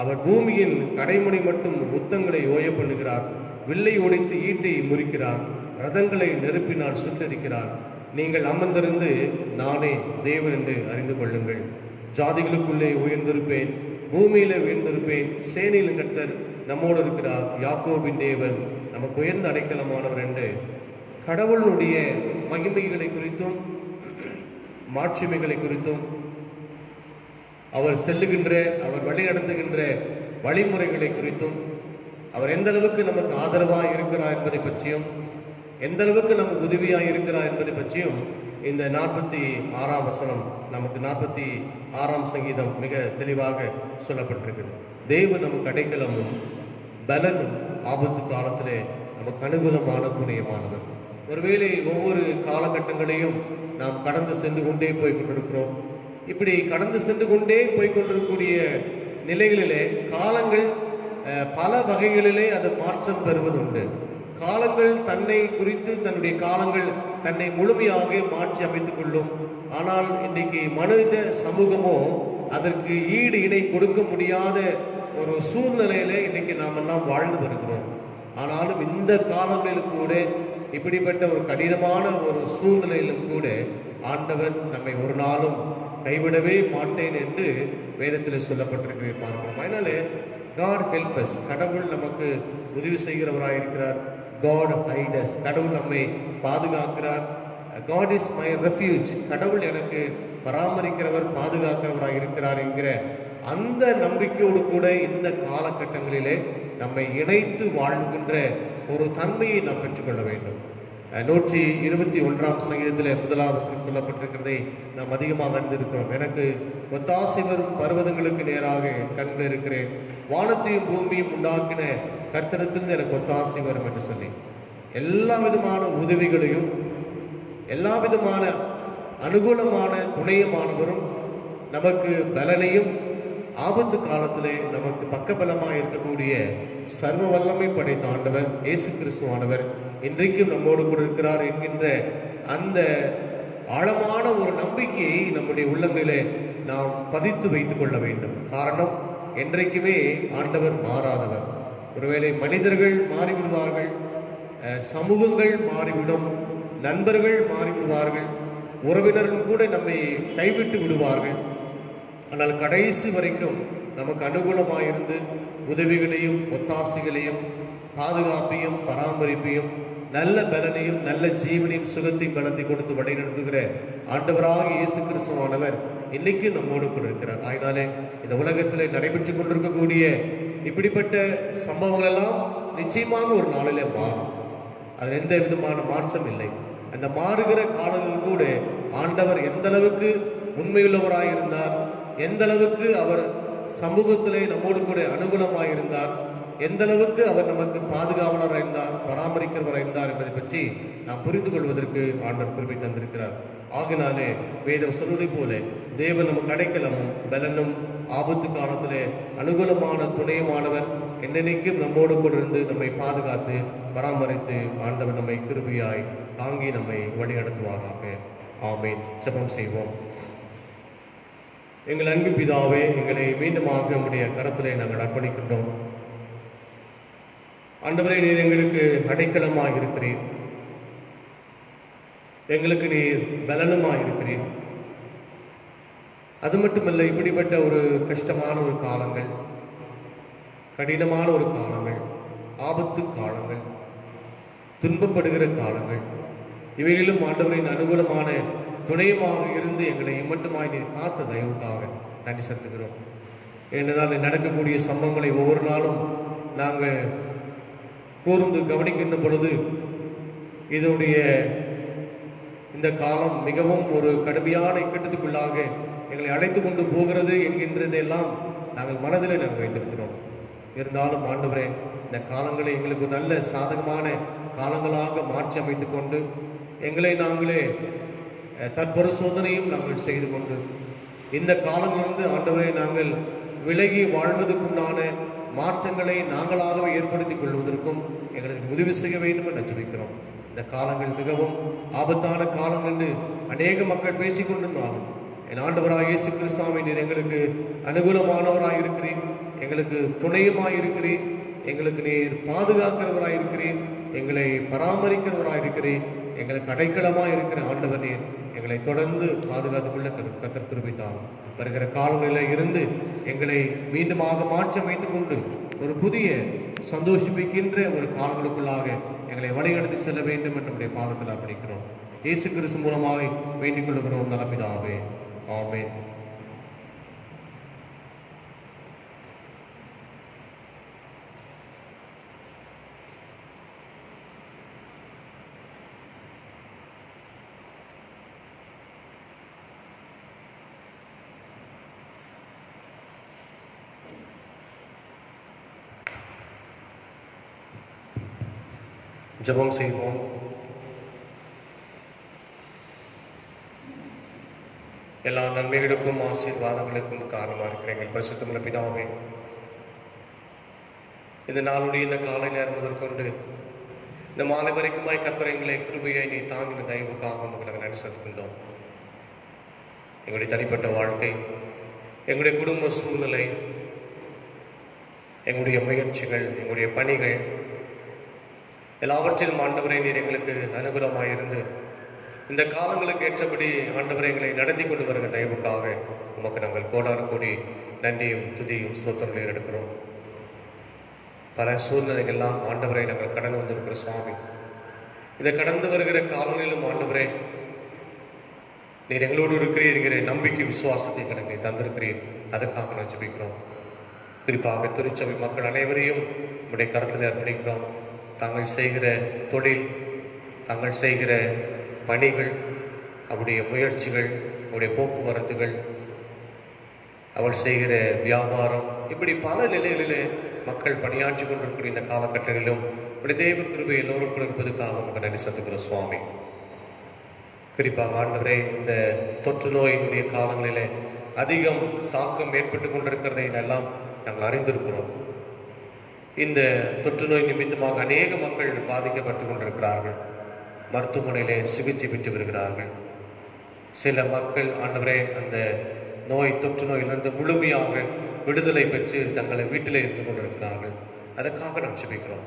அவர் பூமியின் கடைமணி மட்டும் யுத்தங்களை ஓய பண்ணுகிறார், வில்லை ஒடித்து ஈட்டை முறிக்கிறார், ரதங்களை நெருப்பினால் சுட்டரிக்கிறார். நீங்கள் அமர்ந்திருந்து நானே தேவன் என்று அறிந்து கொள்ளுங்கள். ஜாதிகளுக்குள்ளே உயர்ந்திருப்பேன், பூமியிலே உயர்ந்திருப்பேன், சேனையின் கர்த்தர் நம்மோடு இருக்கிறார், யாக்கோபின் தேவன் நமக்கு உயர்ந்த அடைக்கலமானவர் என்று கடவுளுடைய மகிமைகளை குறித்தும் மாட்சிமைகளை குறித்தும் அவர் செல்லுகின்ற, அவர் வழி நடத்துகின்ற வழிமுறைகளை குறித்தும், அவர் எந்த அளவுக்கு நமக்கு ஆதரவாக இருக்கிறார் என்பதை பற்றியும், எந்த அளவுக்கு நமக்கு உதவியாக இருக்கிறார் என்பதை பற்றியும் இந்த 46ஆம் வசனம், நமக்கு 46ஆம் சங்கீதம் மிக தெளிவாக சொல்லப்பட்டிருக்கிறது. தேவன் நமக்கு அடைக்கலமும் பலனும், ஆபத்து காலத்திலே நமக்கு அனுகூலமான துணையமானவர். ஒருவேளை ஒவ்வொரு காலகட்டங்களையும் நாம் கடந்து சென்று கொண்டே போய்கொண்டிருக்கிறோம். இப்படி கடந்து சென்று கொண்டே போய்கொண்டிருக்கக்கூடிய நிலைகளிலே காலங்கள் பல வகைகளிலே அது மாற்றம் பெறுவதுண்டு. காலங்கள் தன்னை குறித்து தன்னுடைய காலங்கள் தன்னை முழுமையாக மாற்றி அமைத்துக் கொள்ளும். ஆனால் இன்றைக்கு மனித சமூகமோ அதற்கு ஈடு இணை கொடுக்க முடியாத ஒரு சூழ்நிலையில இன்னைக்கு நாம் எல்லாம் வாழ்ந்து வருகிறோம். ஆனாலும் இந்த காலங்களில் கூட, இப்படிப்பட்ட ஒரு கடினமான ஒரு சூழ்நிலையிலும் கூட ஆண்டவர் நம்மை ஒரு நாளும் கைவிடவே மாட்டேன் என்று வேதத்தில் சொல்லப்பட்டிருக்கிறதை பார்க்கிறோம். அதனால God help us, கடவுள் நமக்கு உதவி செய்கிறவராக இருக்கிறார். God hide us, கடவுள் நம்மை பாதுகாக்கிறார். God is my refuge, கடவுள் எனக்கு பராமரிக்கிறவர், பாதுகாக்கிறவராக இருக்கிறார் என்கிற அந்த நம்பிக்கையோடு கூட இந்த காலகட்டங்களிலே நம்மை இணைத்து வாழ்கின்ற ஒரு தன்மையை நாம் பெற்றுக்கொள்ள வேண்டும். 121ஆம் சங்கீதத்தில் 1ஆம் வசனம் சொல்லப்பட்டிருக்கிறதை நாம் அதிகமாக அறிந்திருக்கிறோம். எனக்கு ஒத்தாசை வரும் பர்வதங்களுக்கு நேராக கண்கள் இருக்கிறேன், வானத்தையும் பூமியும் உண்டாக்கின கர்த்தரிடத்திலிருந்து எனக்கு ஒத்தாசை வரும் என்று சொல்லி எல்லா விதமான உதவிகளையும், எல்லா விதமான அனுகூலமான துணையமானவரும், நமக்கு பலனையும், ஆபத்து காலத்திலே நமக்கு பக்கபலமாக இருக்கக்கூடிய சர்வ வல்லமை படைத்த ஆண்டவர் இயேசு கிறிஸ்துவானவர் இன்றைக்கும் நம்மோடு கூட இருக்கிறார் என்கின்ற அந்த ஆழமான ஒரு நம்பிக்கையை நம்முடைய உள்ளங்களிலே நாம் பதித்து வைத்துக் கொள்ள வேண்டும். காரணம், என்றைக்குமே ஆண்டவர் மாறாதவர். ஒருவேளை மனிதர்கள் மாறிவிடுவார்கள், சமூகங்கள் மாறிவிடும், நண்பர்கள் மாறிவிடுவார்கள், உறவினர்கள் கூட நம்மை கைவிட்டு விடுவார்கள். ஆனால் கடைசி வரைக்கும் நமக்கு அனுகூலமாயிருந்து உதவிகளையும் ஒத்தாசைகளையும் பாதுகாப்பையும் பராமரிப்பையும் நல்ல பலனையும் நல்ல ஜீவனையும் சுகத்தையும் பலத்தை கொடுத்து வழி நடத்துகிற ஆண்டவராக இயேசு கிறிஸ்துவானவர் இன்னைக்கு நம்மோடு கூட இருக்கிறார். அதனாலே இந்த உலகத்தில் நடைபெற்று கொண்டிருக்கக்கூடிய இப்படிப்பட்ட சம்பவங்கள் எல்லாம் நிச்சயமாக ஒரு நாளிலே மாறும். அதில் எந்த விதமான மாற்றம் இல்லை. அந்த மாறுகிற காலங்கள் கூட ஆண்டவர் எந்த அளவுக்கு உண்மையுள்ளவராக இருந்தார், எந்த அளவுக்கு அவர் சமூகத்திலே நம்மோடு கூட அனுகூலமாக இருந்தார், எந்த அளவுக்கு அவர் நமக்கு பாதுகாவலராக இருந்தார், பராமரிக்கிறவராக இருந்தார் என்பதை பற்றி நாம் புரிந்து கொள்வதற்கு ஆண்டவர் கிருபை தந்திருக்கிறார். ஆகினாலே வேதம் சொல்வதை போல தேவன் நமக்கு அடைக்கலமும் பலனும் ஆபத்து காலத்திலே அனுகூலமான துணையுமானவர் என்னென்னைக்கும் நம்மோடு கூட இருந்து நம்மை பாதுகாத்து பராமரித்து ஆண்டவர் நம்மை கிருபையாய் தாங்கி நம்மை வழி நடத்துவாராக. ஆமேன். ஜெபம் செய்வோம். எங்கள் அன்பு பிதாவே, எங்களை மீண்டுமாக உம்முடைய கரத்திலே நாங்கள் அர்ப்பணிக்கின்றோம். ஆண்டவரே, நீர் எங்களுக்கு அடைக்கலமாக இருக்கிறீர், எங்களுக்கு நீர் பலனுமாக இருக்கிறீர். அது மட்டுமல்ல, இப்படிப்பட்ட ஒரு கஷ்டமான ஒரு காலங்கள், கடினமான ஒரு காலங்கள், ஆபத்து காலங்கள், துன்பப்படுகிற காலங்கள், இவைகளிலும் ஆண்டவரின் அனுகூலமான துணையுமாக இருந்து எங்களை மட்டுமாய் நீர் காத்த தயவுக்காக நன்றி செலுத்துகிறோம். ஏனென்றால் நடக்கக்கூடிய சம்பவங்களை ஒவ்வொரு நாளும் நாங்கள் கூர்ந்து கவனிக்கின்ற பொழுது இதனுடைய இந்த காலம் மிகவும் ஒரு கடுமையான இக்கட்டத்துக்குள்ளாக எங்களை அழைத்து கொண்டு போகிறது என்கின்றதையெல்லாம் நாங்கள் மனதில் நாங்கள் வைத்திருக்கிறோம். இருந்தாலும் ஆண்டவரே, இந்த காலங்களை எங்களுக்கு ஒரு நல்ல சாதகமான காலங்களாக மாற்றி அமைத்து கொண்டு எங்களை நாங்களே தற்பரிசோதனையும் நாங்கள் செய்து கொண்டு இந்த காலங்களிலிருந்து ஆண்டவரை நாங்கள் விலகி வாழ்வதற்குண்டான மாற்றங்களை நாங்களாகவே ஏற்படுத்திக் கொள்வதற்கும் எங்களுக்கு உதவி செய்ய வேண்டும் என்று ஜெபிக்கிறோம். இந்த காலங்கள் மிகவும் ஆபத்தான காலம் என்று அநேக மக்கள் பேசிக் கொண்டிருந்தாலும் என் ஆண்டவராக இயேசு கிறிஸ்துவே, நீர் எங்களுக்கு அனுகூலமானவராக இருக்கிறேன், எங்களுக்கு துணையுமாய் இருக்கிறேன், எங்களுக்கு நீர் பாதுகாக்கிறவராக இருக்கிறேன், எங்களை பராமரிக்கிறவராக இருக்கிறேன், எங்களுக்கு அடைக்கலமாக இருக்கிற ஆண்டவர் நீர் எங்களை தொடர்ந்து பாதுகாத்துக் கொள்ள கர்த்தர் கிருபை தாரும். வருகிற காலங்களில் இருந்து எங்களை மீண்டுமாக மாற்றி அமைத்துக் கொண்டு ஒரு புதிய சந்தோஷிப்பிக்கின்ற ஒரு காலங்களுக்குள்ளாக எங்களை வழிநடத்தி செல்ல வேண்டும் என்று நம்முடைய பாதத்தில் அர்ப்பணிக்கிறோம். இயேசு கிறிஸ்து மூலமாக வேண்டிக் கொள்கிறோம் நல்ல பிதாவே. ஆமென். ஜெபம் செய்வோம். எல்லா நன்மைகளுக்கும் ஆசீர்வாதங்களுக்கும் காரணமாக இருக்கிற எங்கள் பரிசுத்தமுள்ள பிதாவே, இந்த நாளுடைய இந்த காலை நேரம் முதற்கொண்டு இந்த மாலை வரைக்குமாய் கர்த்தர் எங்களை கிருபையை நீ தாங்கின தயவுக்காக நாங்கள் நன்றி செலுத்துகின்றோம். எங்களுடைய தனிப்பட்ட வாழ்க்கை, எங்களுடைய குடும்ப சூழ்நிலை, எங்களுடைய முயற்சிகள், எங்களுடைய பணிகள் எல்லாவற்றிலும் ஆண்டவரை நீர் எங்களுக்கு அனுகூலமாக இருந்து இந்த காலங்களுக்கு ஏற்றபடி ஆண்டவரை எங்களை நடத்தி கொண்டு வருகிற தயவுக்காக உமக்கு நாங்கள் கோடான கோடி நன்றியும் துதியும் ஸ்தோத்திரங்களையும் எடுக்கிறோம். பல சூழ்நிலைகள்லாம் ஆண்டவரை நாங்கள் கடந்து வந்திருக்கிற சுவாமி, இதை கடந்து வருகிற காலங்களிலும் ஆண்டவரே நீர் எங்களோடு இருக்கிறீர் என்கிற நம்பிக்கை விசுவாசத்தை எங்களுக்கு நீ தந்திருக்கிறீர். அதுக்காக நான் ஜெபிக்கிறோம். குறிப்பாக திருச்சபை மக்கள் அனைவரையும் உடைய கரத்தில் அர்ப்பணிக்கிறோம். தாங்கள் செய்கிற தொழில், தாங்கள் செய்கிற பணிகள், அவருடைய முயற்சிகள், அவருடைய போக்குவரத்துகள், அவள் செய்கிற வியாபாரம், இப்படி பல நிலைகளிலே மக்கள் பணியாற்றி கொண்டிருக்கிற இந்த காலகட்டங்களிலும் உடைய தெய்வ கிருபை எல்லோருக்குள் இருப்பதற்காக நமக்கு நன்றி செலுத்துகிறோம் சுவாமி. குறிப்பாக ஆண்டவரே, இந்த தொற்று நோயினுடைய காலங்களிலே அதிகம் தாக்கம் ஏற்பட்டு கொண்டிருக்கிறதை எல்லாம் நாங்கள் அறிந்திருக்கிறோம். இந்த தொற்று நோய் நிமித்தமாக அநேக மக்கள் பாதிக்கப்பட்டு கொண்டிருக்கிறார்கள். மருத்துவமனையிலே சிகிச்சை பெற்று வருகிறார்கள். சில மக்கள் ஆண்டவரே அந்த நோய் தொற்று நோயிலிருந்து முழுமையாக விடுதலை பெற்று தங்களை வீட்டிலே இருந்து கொண்டிருக்கிறார்கள். அதற்காக நாம் ஜெபிக்கிறோம்.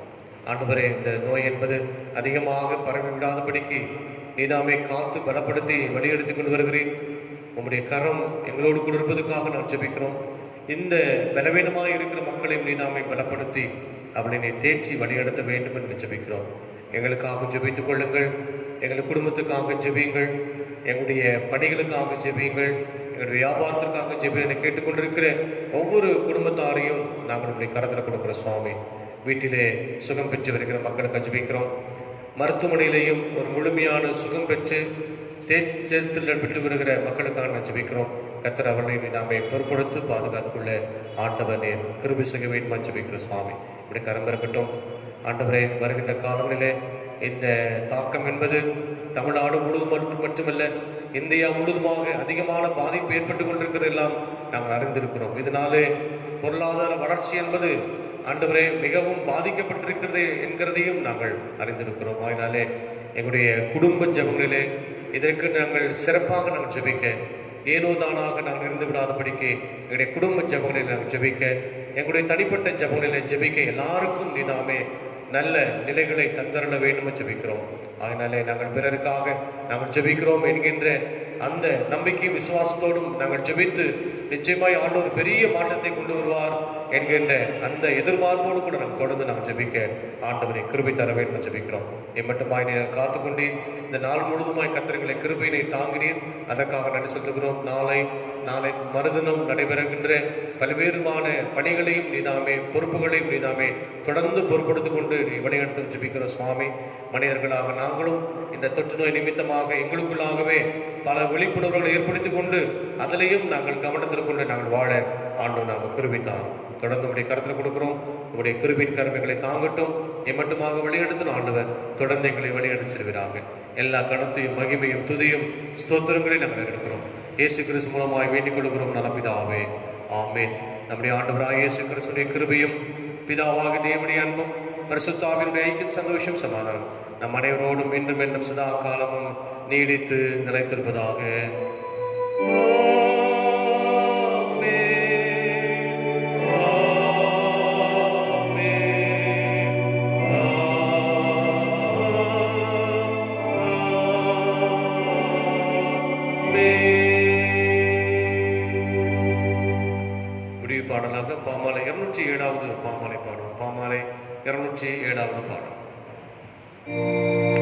ஆண்டவரே, இந்த நோய் என்பது அதிகமாக பரவி விடாதபடிக்கு நீதாமே காத்து பலப்படுத்தி வழியெடுத்து கொண்டு வருகிறேன். உம்முடைய கரம் எங்களோடு கூட இருப்பதற்காக நான் ஜெபிக்கிறோம். இந்த பலவீனமாக இருக்கிற மக்களையும் நீதாமே பலப்படுத்தி அவளை நீ தேற்றி வழிநடத்த வேண்டும் என்று ஜெபிக்கிறோம். எங்களுக்காக ஜெபித்துக் கொள்ளுங்கள். எங்கள் குடும்பத்துக்காக ஜெபியுங்கள். எங்களுடைய பணிகளுக்காக ஜெபியுங்கள். எங்களுடைய வியாபாரத்திற்காக ஜெபியை கேட்டுக்கொண்டிருக்கிற ஒவ்வொரு குடும்பத்தாரையும் நாங்கள் உங்களுடைய கரத்தில் கொடுக்குற சுவாமி. வீட்டிலே சுகம் பெற்று வருகிற மக்களுக்கு ஜெபிக்கிறோம். மருத்துவமனையிலேயும் ஒரு முழுமையான சுகம் பெற்று தேர்தல் பெற்று வருகிற மக்களுக்காக ஜெபிக்கிறோம். கர்த்தர் அவர்களை நாமே பொறுப்படுத்தி பாதுகாத்துக்கொள்ள ஆண்டவர் நீர் கிருபை செய்ய வேண்டும் ஜெபிக்கிற சுவாமி. இப்படி கரம் இருக்கட்டும். ஆண்டவரே, வருகின்ற காலங்களிலே இந்த தாக்கம் என்பது தமிழ்நாடு முழுவதும் மட்டுமல்ல, இந்தியா முழுவதுமாக அதிகமான பாதிப்பு ஏற்பட்டு கொண்டிருக்கிறதெல்லாம் நாங்கள் அறிந்திருக்கிறோம். இதனாலே பொருளாதார வளர்ச்சி என்பது ஆண்டவரே மிகவும் பாதிக்கப்பட்டிருக்கிறது என்கிறதையும் நாங்கள் அறிந்திருக்கிறோம். அதனாலே எங்களுடைய குடும்ப ஜெபங்களிலே இதற்கு நாங்கள் சிறப்பாக நாங்கள் ஜெபிக்க, ஏனோ தானாக நாங்கள் இருந்து விடாதபடிக்கு எங்களுடைய குடும்ப ஜெபங்களில் நாங்கள் ஜெபிக்க, எங்களுடைய தனிப்பட்ட ஜெபங்களில் ஜெபிக்க எல்லாருக்கும் நீதாமே நல்ல நிலைகளை தந்தரல வேண்டும் ஜெபிக்கிறோம். அதனாலே நாங்கள் பிறருக்காக நாங்கள் ஜெபிக்கிறோம் என்கின்ற அந்த நம்பிக்கை விசுவாசத்தோடும் நாங்கள் ஜெபித்து நிச்சயமாய் ஆண்டவர் பெரிய மாற்றத்தை கொண்டு வருவார் என்கின்ற அந்த எதிர்பார்ப்போடு கூட நாம் தொடர்ந்து நாம் ஜெபிக்க ஆண்டவனை கிருபை தர வேண்டும் ஜெபிக்கிறோம். எம்மட்டுமாய் நீர் காத்துக்கொண்டீர். இந்த நாள் முழுவதுமாய் கர்த்தர்களை கிருபையினை தாங்கினீர். அதற்காக நன்றி சொல்லுகிறோம். நாளை மறுதினம் நடைபெறுகின்ற பல்வேறுமான பணிகளையும் நீதாமே பொறுப்புகளையும் நீதாமே தொடர்ந்து பொறுப்படுத்திக் கொண்டு நீ வழிநடத்தும் ஜெபிக்கிறோம் சுவாமி. மனிதர்களாக நாங்களும் இந்த தொற்று நோய் நிமித்தமாக எங்களுக்குள்ளாகவே பல விழிப்புணர்வுகளை ஏற்படுத்திக் கொண்டு அதிலையும் நாங்கள் கவனத்தில் கொண்டு நாங்கள் வாழ ஆண்டவர் நாங்கள் கிருபித்தார். தொடர்ந்து உடைய கருத்தில் கொடுக்கிறோம். உடைய கிருபின் கருமைகளை தாங்கட்டும். எம்மட்டுமாக வழிநடத்தும் ஆண்டவர் தொடர்ந்து எங்களை வழிநடத்தி செல்வீராக. எல்லா கணத்தையும் மகிமையும் துதியும் ஸ்தோத்திரங்களையும் நாங்கள் எடுக்கிறோம். இயேசு கிறிஸ்து மூலமாய் வேண்டிக் கொள்கிறோம் நல்ல பிதாவே, ஆமென். நம்முடைய ஆண்டவராக இயேசு கிறிஸ்துடைய கிருபையும் பிதாவாக தேவனுடைய அன்பும் பரிசுத்தாவினுடைய ஐக்கியம் சந்தோஷம் சமாதானம் நம் அனைவரோடும் இன்றும் என்றும் சதா காலமும் நீடித்து நிலைத்திருப்பதாக. பாடலாக பாமாலை 207வது பாமாலை பாடுவோம். பாமாலை 207வது பாடல். Oh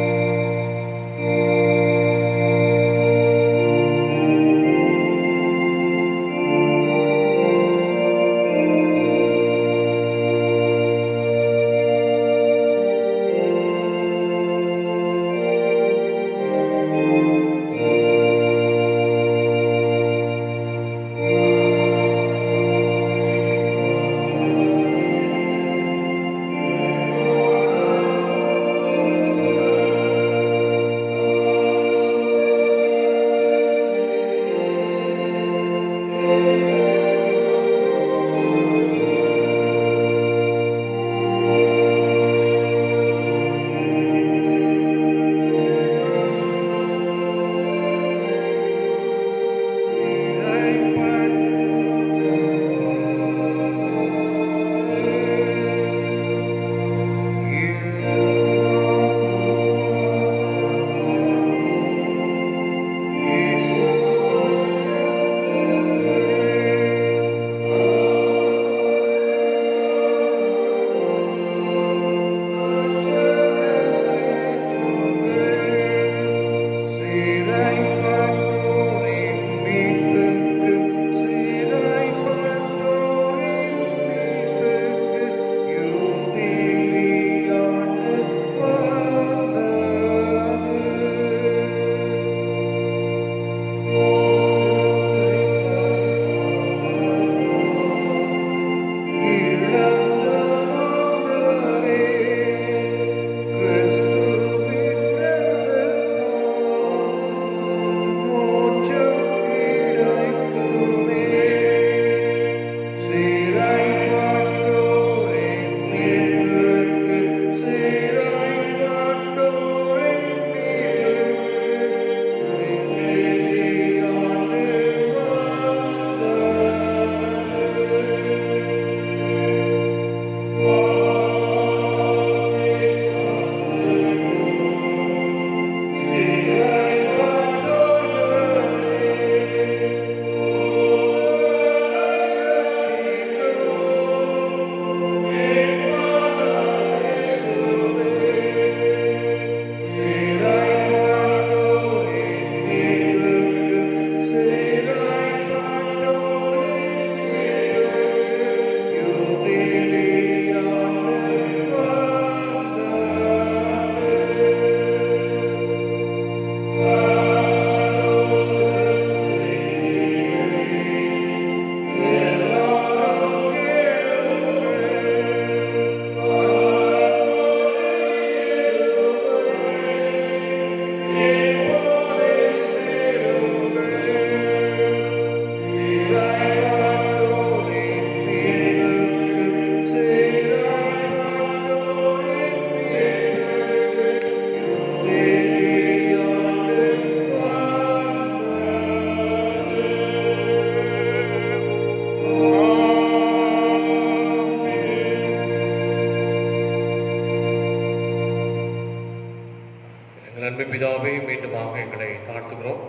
நன்மை பிதாவே, மீண்டுமாக எங்களை தாழ்த்துகிறோம்.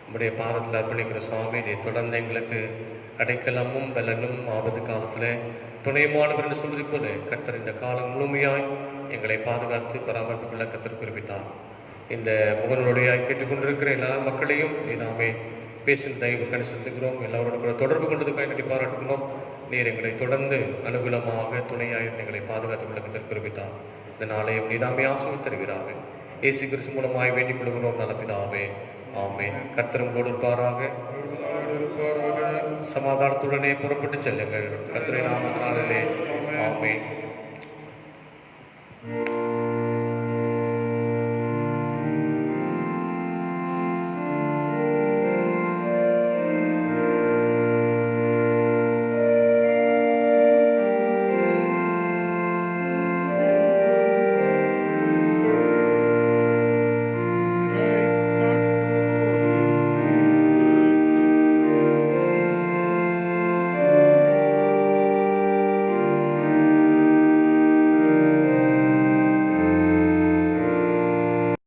உம்முடைய பாதத்தில் அர்ப்பணிக்கிற சுவாமி, நீ தொடர்ந்து எங்களுக்கு அடைக்கலமும் பலனும் ஆபத்து காலத்தில் துணையுமானவர் என்று சொல்வது போல கர்த்தர் இந்த காலம் முழுமையாய் எங்களை பாதுகாத்து பராமரித்துக்கொள்ள கர்த்தர் குறிப்பித்தார். இந்த முகநூலுடையாய் கேட்டுக்கொண்டிருக்கிற எல்லா மக்களையும் நீ நாமே பேசின தயவு கண் செலுத்துகிறோம். எல்லாரோட கூட தொடர்பு கொண்டதுக்காக நன்றி பாராட்டுகிறோம். நீர் எங்களை தொடர்ந்து அனுகூலமாக துணையாய் எங்களை பாதுகாத்துக் கொள்ள கர்த்தர் குறிப்பித்தார். இந்த நாளையும் நீதாமே ஆசீர்வதித்து தருவீராக. இயேசு கிறிஸ்து மூலமாய் வேண்டிக் கொள்கிறோம் நல்ல பிதாவே, ஆமென். கர்த்தர் உங்களோடு இருப்பாராக. சமாதானத்துடனே புறப்பட்டு செல்லுங்கள். கர்த்தருடைய நாமத்தினாலே ஆமென்.